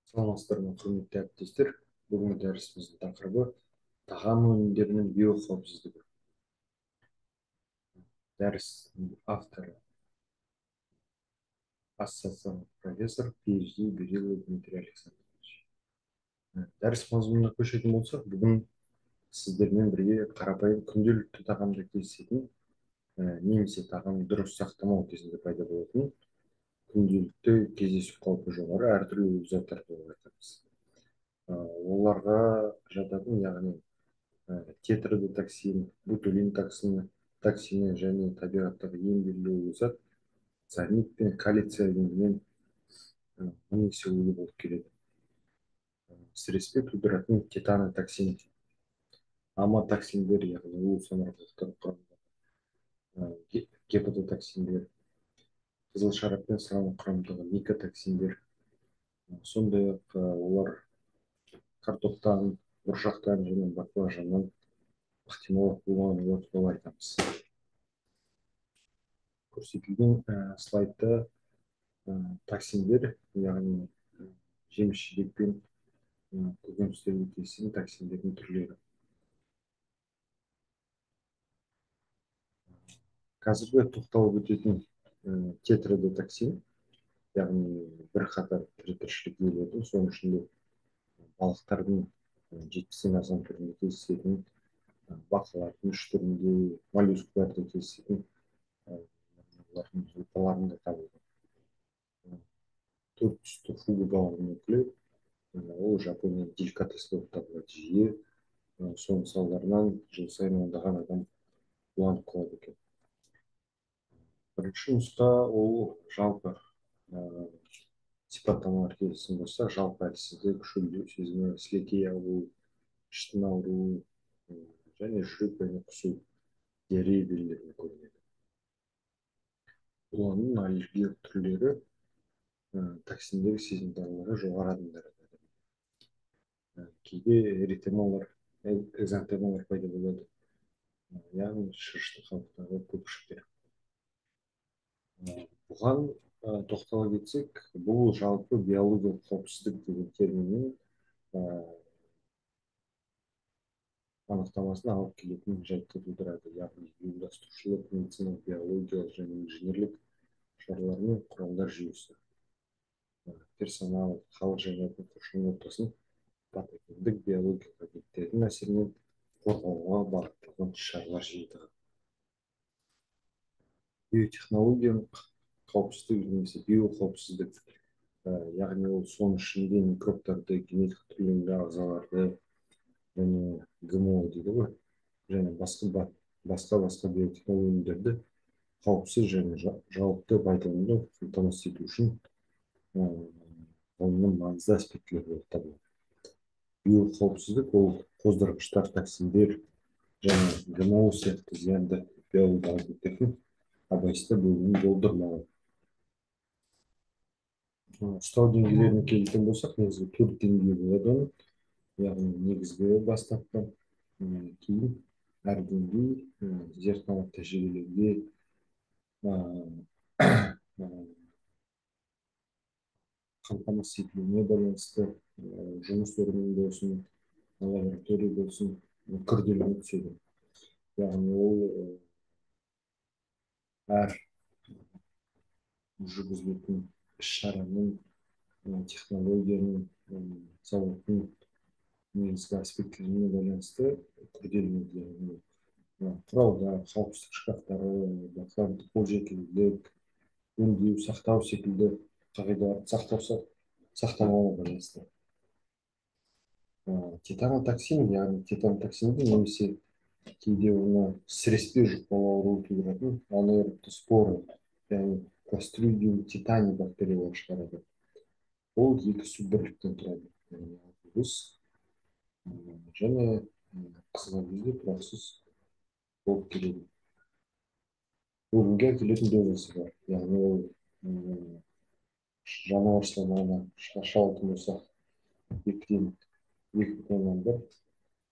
Саламатсыздар ма, құрметті әріптестер. Бүгінгі дәрісіміздің тақырыбы тағам өнімдерінің биоқауіпсіздігі. Дәріс авторы ассоциат профессор PhD Берилов Дмитрий Александрович. Дәріс мазмұнына көшетін болсақ, бүгін сіздермен бірге қарапайым күнделікті тағамда кездесетін немесе тағамды дұрыс сақтамау кезінде пайда болатын күнделікті кездесу қаупі жоғары әртүрлі заттар туралы айтамыз. Оларға жататын, яғни тетродотоксин, ботулин токсині және табиғаттағы ең белгілі зат цианид пен калиций айдынымен мың есе улы болып келеді. Сіреспе тудыратын тетанотоксин, аматоксиндер, яғни улы самарқау құрамындағы гепатотоксиндер, қызыл шарап пен сыраңғы құрамындағы микотоксиндер, сондай-ақ олар картоптан, бұршақтан және баклажаннан ықтимал улануы туралы айтамыз. Көрсетілген слайдта токсиндер, яғни жеміс-жидек пен көкөністерге кездесетін токсиндердің түрлері. Қазіргі тоқталып өтетін тетродотоксин, яғни бірқатар тірі тіршілік иелердің, соның ішінде балықтардың 70-ден астам түрінде кездесетін, бақылардың үш түрінде, моллюскілерде кездесетін, олардың ұлпаларында табылған. Төрт түсті фугу балығының өкілі, ол Жапонияда деликатес болып табылады жиі. Соның салдарынан жыл сайын ондаған адам уланып қалады екен. Бірінші нұсқа ол жалпы сипаттамалар келісім болса, жалпы әлсіздік, шөлдеу сезімі, сілекей ауыру, іштің ауруы және жүрек және құсу диарея белгілеріне көрінеді. Уланудың аллергиялық түрлері токсиндер сезімталдығы жоғары адамдарда. Кейде эритемалар, экзантемалар пайда болады, яғни шырышты қалыптағы көпіршіктер. Бұған тоқтала кетсек, бұл жалпы биологиялық қауіпсіздік деген терминнің анықтамасына алып келетін жайтты тудырады, яғни ұйымдастырушылық, медициналық, биологиялық және инженерлік шаралар мен құралдар жүйесі, персонал, халық және қоршаған ортасын патогендік биологиялық агенттердің әсерінен қорғауға бағытталған шаралар жиынтығы. Биотехнологиялық қауіпсіздік немесе биоқауіпсіздік, яғни ол соның ішінде микробтарды, генетикалық түрлерді, ағзаларды және ГМО дейді ғой, және басқа биотехнология өнімдерді қауіпсіз және жауапты пайдалануды қамтамасыз ету үшін ғылымның маңызды аспектілері болып табылады. Биоқауіпсіздік ол қоздырғыштар, токсиндер және ГМО сияқты зиянды биологиялық агенттердің абайсызда бөлінуін болдырмау. Ұстау деңгейлеріне келетін болсақ, негізгі 4 деңгей болады. Яғни негізгі бастапқы, кейін әр деңгей зертханалық тәжірибелерге қамтамасыз етілуіне байланысты жұмыс орнында болсын, лаборатория болсын, күрделене түседі. Яғни ол әр жүргізілетін іс-шараның, технологияның, зауыттың негізгі аспектілеріне байланысты күрделенеді. Құралдар, қауіпсіздік шкафтары, бақылауды қолжетімділік, өңдеу, сақтау секілді қағидаларды сақтамауға байланысты. Тетанотоксин, яғни тетанотоксинді немесе кейде оны сіреспе жұқпалы ауруы тудыратын анаэробты споры, яғни Clostridium tetani бактериялар шығарады. Ол екі суббірліктен тұрады, вирус және қызған кезде тұрақсыз болып келеді. Өлімге әкелетін дозасы бар, яғни ол жануар салмағына шалатын болсақ, 2-1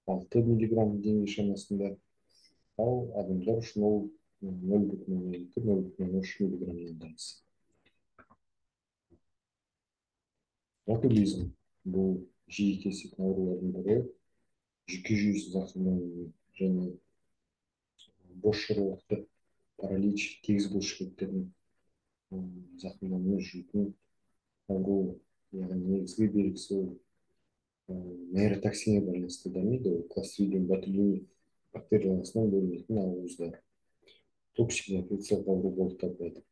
6 миллиграмм деңгей шамасында, ал адамдар үшін ол 0,2-0,3 миллиграмм деңгейінде. Ботулизм бұл жиі кездесетін аурулардың бірі жүйке жүйесі зақымдануы және босшырлықты паралич тегіс бұлшықеттердің зақымдануы жүретін ауру. Яғни негізгі белгісі ол нейротоксинге байланысты дамиды. Ол кластридиум ботулини бактерияларынан бөлінетін ауыздар токсик инфекциялық ауру болып табылады.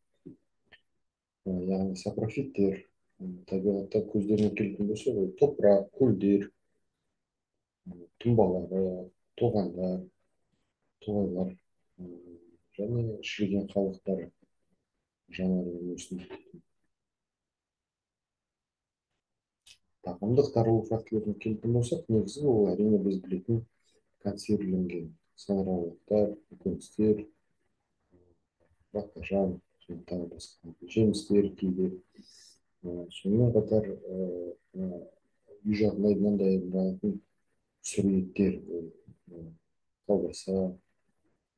Яғни сапрофиттер табиғатта көздеріне келетін болса, ол топырақ, көлдер, тұнбалары, тоғандар, тоғайлар және шіріген қалдықтар жануарлар өсімдік. Тағамдық таралу фактілеріне келетін болсақ, негізі ол әрине біз білетін консервіленген саңырауқұлақтар, көкөністер, баклажан және тағы басқа жемістер кейде. Сонымен қатар үй жағдайынан дайындалатын сүр еттер, колбаса,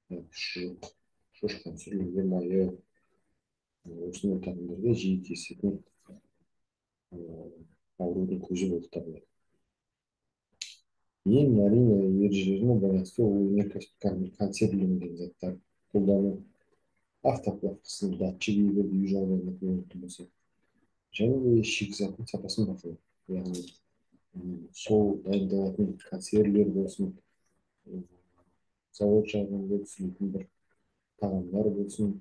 шұжық, шошқаның сүрленген майы, осындай тағамдарда жиі кездесетін аурудың көзі болып табылады. Ең әрине ережелеріне байланысты ол өнеркәсіп консервіленген заттар қолдану, автоклав қысымды датчик егерде үй жағдайында қолданатын болса, және де шикізаттың сапасын бақылау. Яғни сол дайындалатын консервілер болсын, завод жағынан түсіретін бір тағамдар болсын,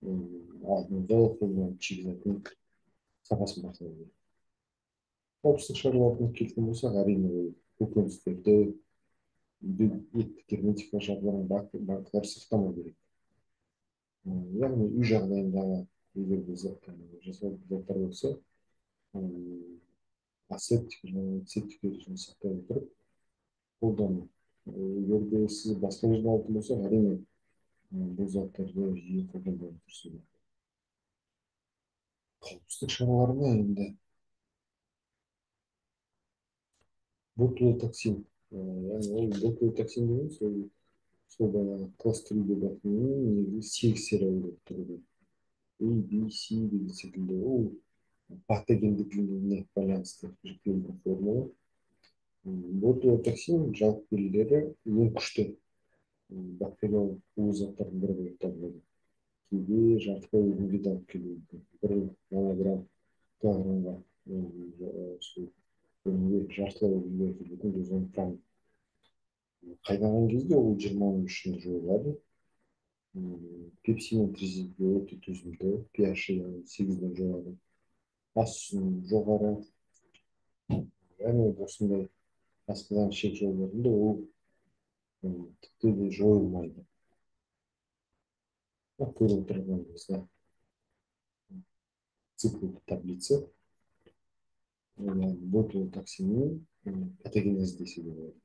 алдын ала қолданылған шикізаттың сапасын бақылау керек. Қауіпсіздік шараларына келетін болсақ, әрине ол көкөністерді, етті герметикалық жабылған банкалар сақтамау керек. Яғни үй жағдайындағы егер де жасалатын заттар болса, асептик және антисептик ережені сақтай отырып қолдану. Егер де сіз басқа жерден алатын болсақ, әрине бұл заттарды жиі қолданбай отырсыз. Қауіпсіздік шараларына енді ботулотоксин, яғни ол ботулотоксин деген сол баяғы кластридия ботулинінің негізі 8 серия болып тұрды. A, B, C деген секілді ол патогендігіне байланысты жіктелген формула. Ботулотоксин жалпы белгілері ең күшті бактериялық улы заттардың бірі болып табылады. Кейде жартылай өлімге де алып келуі мүмкін. 1 нанограмм килограммға өлімге жартылай өлімге әкелетін дозаны құрайды. Қайнаған кезде ол 20 минут ішінде жойылады. Пепсин тризилге өте төзімді, pH 8-ден жоғары, ас түсінің жоғары, және осындай асқазан ішек жолдарында ол тіпті де жойылмайды. Көріп отырғанымызда циклді таблица ботулотоксиннің патогенезі десе де болады.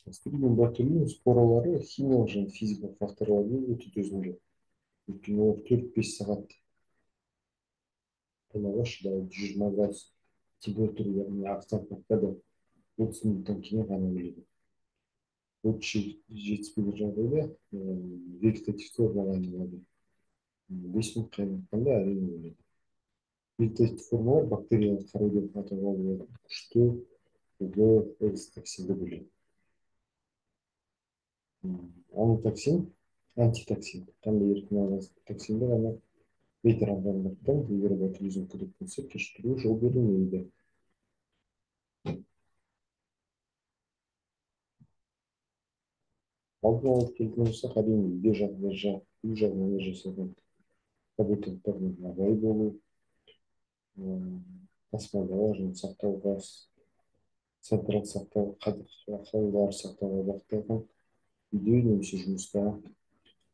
Кластридиум ботулин споралары химиялық және физикалық факторлармен өте төзімді. Өйткені ол 4-5 сағат қайнауға шыдайды, 120 градус температура, яғни ағыстан қайтпады 30 минуттан кейін ғана өледі. От жетіспеген жағдайда вегетативті формаға айналады. 5 минут қайнатқанда әрине өледі. Вегетативті формалар бактериялық қару деп атауға болады. Күшті улы экзотоксинді бөледі. Анотоксин, антитоксин. Қандай еркін алған токсинді ғана ветерандардан егер ботулизм күдік болса, кештіру жол берілмейді. Алдын алып келген болсақ, әрине үй жағдайында жасалған қабылдықтардың абай болу, тасымалдауға және сақтауға, централдық сақтау қалалары сақтауға бағытталған үйде немесе жұмыста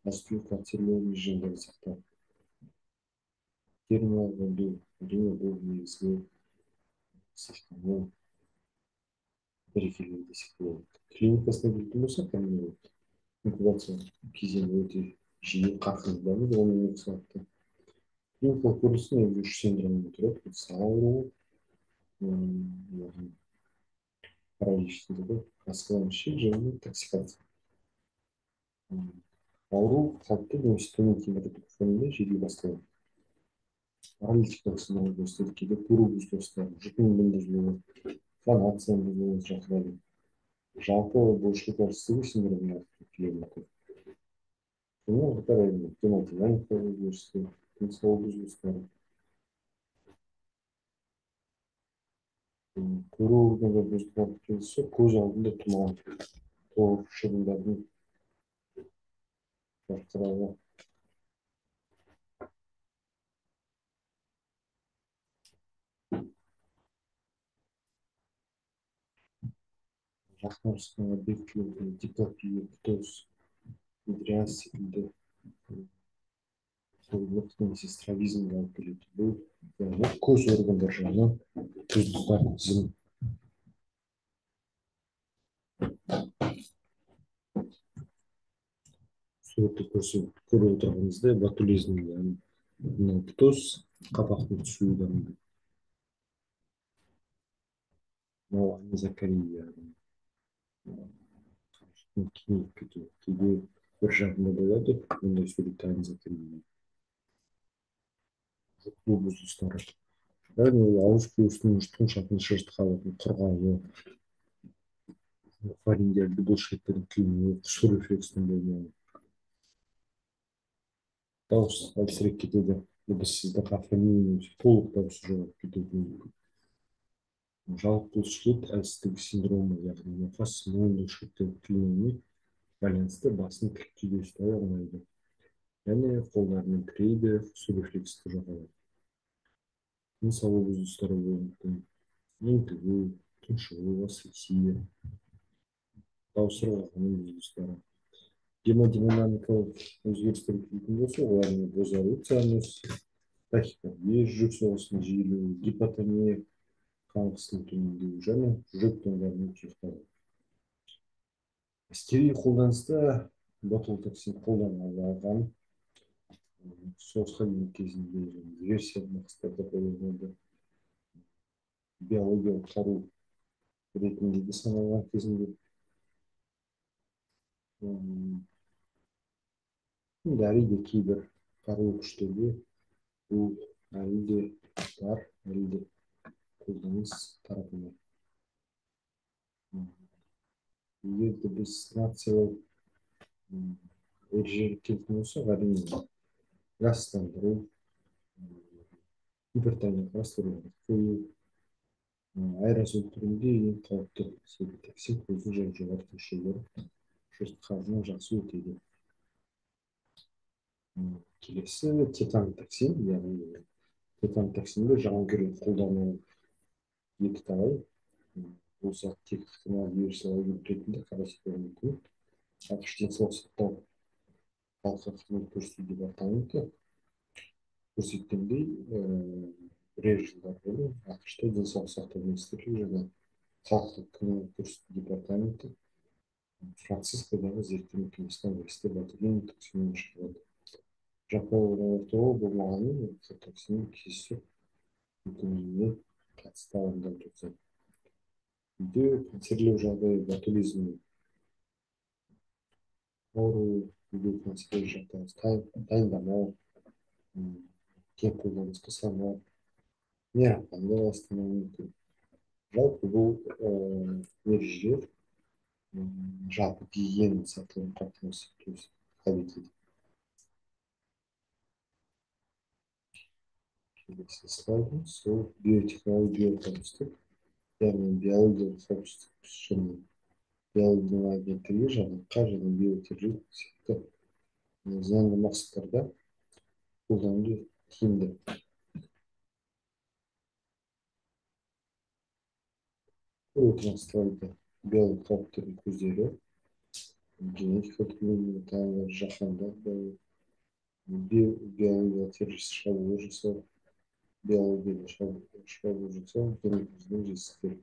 ас-үй консервілеу режимдерін сақтау. Термиялық өңдеу, әрине бұл негізгі сақтану дәрежелері десек болады. Клиникасына келетін болсақ, әрине инкубация кезеңі өте жиі қарқынды дамиды, оның негізгі себепті. Клиникалық көрінісі негізі 3 синдромнан тұрады. Сал ауруы, паралич синдромы, асқазан ішек және токсикация. Ауру қалыпты немесе төмен температура фонында жедел басталады. аналитикалық сынауға көстері кейде көру бұзылыстары жұтынудың бұзылуы фонацияның бұзылуы жатырады. Жалпы бұлшық еттер синдромына келуі мүмкін. Сонымен қатар гемодинамикалық өзгерістер, денсаулық бұзылыстары, көру органдары бұзылған кездесіп, көз алдында тұман, тор, шыбындардың жарқырауы, жақын ұрысқанға бекітілген диплопия, птоз, мидриаз секілді сұлулық немесе стравизмге алып келеді. Бұл яғни көз органдары жағынан бұзылыстардың тізімі. Суретті көріп отырғанымызда ботулизм яғни мынау птоз қабақтың түсуі дамиды. Мынау анизакария яғни кеңейіп кетуі. Кейде бір жағында болады, ондай суретте анизакария. Жұтылу бұзылыстары. Яғни ол ауыз қуысының жұтқыншақтың шырышты қабатының құрғауы, фарингеальді бұлшықеттердің күйінуі, құсу рефлексінің болмауы. Дауыс әлсіреп кетеді, дыбыссыздық, афония немесе толық дауыс жоғалып кетуі мүмкін. Жалпы бұлшықет әлсіздігі синдромы, яғни науқас мойын бұлшықеттердің күйінуіне байланысты басын тіктеуге ұстай алмайды. Және қолдарымен тірейді, құсу рефлексі жоғалады. Денсаулық бұзылыстары болуы мүмкін. Ентігу, тұншығу, асфиксия, дауыс ырғағының бұзылыстары. Гемодинамикалық өзгерістер келетін болса, олардың бозару цианоз, тахикардия, жүрек соғысының жиілеуі, гипотония, қан қысымының төмендеуі және жүрек домбарының тұйықтауы. Әскери қолданыста ботулотоксин қолданылған, соғысқа дейінгі кезінде диверсиялық мақсаттарда қолданылды, биологиялық қару ретінде де саналған кезінде. Әрине кейбір қарулы күштерде бұл әлі де бар, әлі де қолданыс тарапынан. Егер де біз нациялық ережеге келетін болсақ, әрине жастандыру, гипертония қарастырылады. Қою аэрозол түрінде ең қауіпті сепитоксин көздің және жоғары мөлшерлері жұрт қаржының жақсы өтеді. Келесі тетан-токсин, яғни тетан-токсинді жауынгерлік қолдану екі талай. Бұл зат тек ықтимал вирусология ретінде қарастырылуы мүмкін. ақш денсаулық сақтау халыққа қызмет көрсету департаменті көрсеткендей, бірер жылдар бұрын ақш-та денсаулық сақтау министрлігі және халықтық қызмет көрсету департаменті Францискадағы зерттеу мекемесінен весте ботулин токсинін шығарады. Жапон ортауы болмағанымен токсиннің кездесіп өтіміне қатысты алынған токсин. Үйде консерлеу жағдайы ботулизм ауру, үйде консерлеу жағдайы дайындамау, кең қолданысқа салмау, мейрамханада ластануы мүмкін. Жалпы бұл ережелер жалпы гигиена сақтығын қамтамасыз етуді талап етеді. Келесі слайдымыз сол биотехнология қауіпсіздік, яғни биологиялық қауіпсіздік және биологиялық агенттігі жаңалыққа және биотеррориз секілді заңды мақсаттарда қолдануды тиімді. Бұл отырған слайдта биологиялық қауіптердің көздері, генетикалық танымдар жаһанда биологиялық террорист шабуыл жасау, биологияны шабуыл жасау, дүниежүзілік жетістіктер.